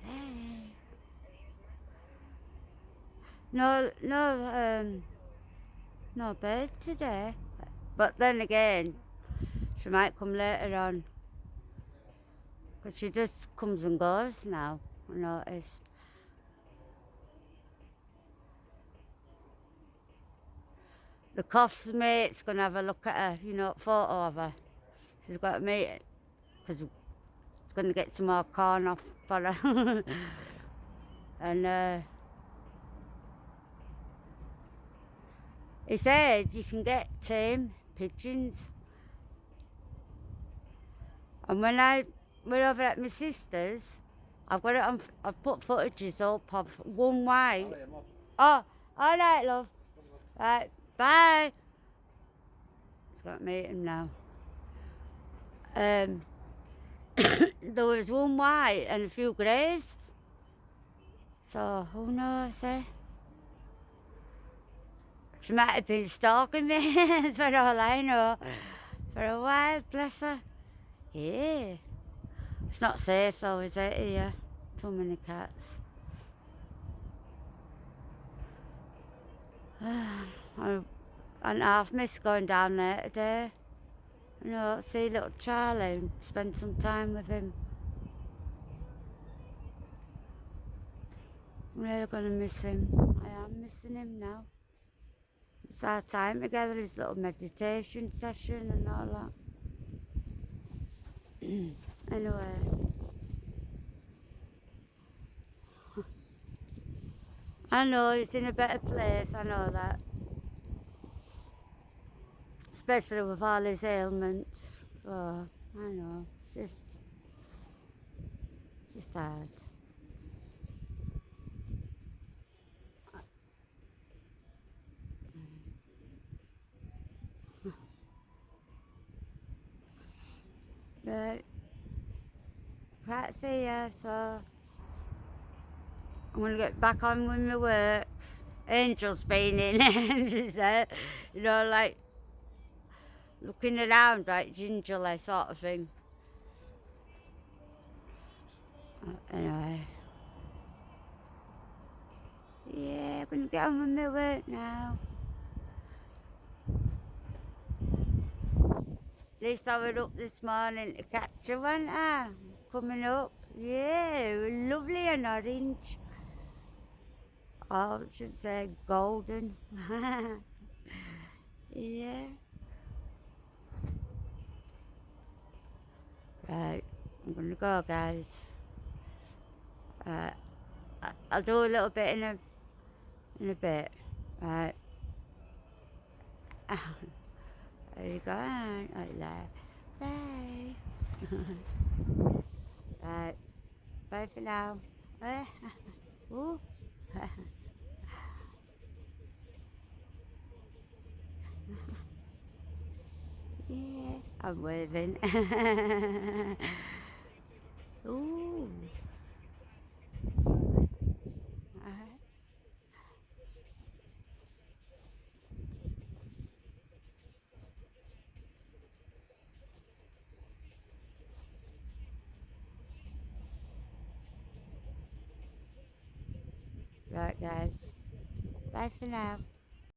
Hey. No, no, no bed today. But then again, she might come later on. Because she just comes and goes now, I noticed. The cough's mate's going to have a look at her, photo of her. She's got to meet it. Because he's going to get some more corn off for her. And he said you can get tame pigeons. And when I went over at my sister's, I've got it on, I've put footages up of one white. Oh, all right, love. Right, bye. He's got to meet him now. There was one white and a few greys. So, who knows, eh? She might have been stalking me, for all I know. For a while, bless her. Yeah. It's not safe though, is it, here? Too many cats. And I've missed going down there today. See little Charlie and spend some time with him. I'm really gonna miss him. I am missing him now. It's our time together, his little meditation session and all that. Anyway. I know he's in a better place, I know that. Especially with all his ailments. So, I know. It's just hard. Right. Can't see ya, so I'm gonna get back on with my work. Angel's been in, she said, like looking around, like gingerly sort of thing. Anyway, yeah, I'm gonna get on with my work now. At least I was up this morning to catch a one, coming up. Yeah, lovely and orange. Oh, I should say golden. Yeah. Right, I'm gonna go, guys. I'll do a little bit in a bit. Right. There you go. Right there. Bye. Right. Bye for now. Ooh. Yeah, I'm waving. Ooh. Right, guys. Bye for now.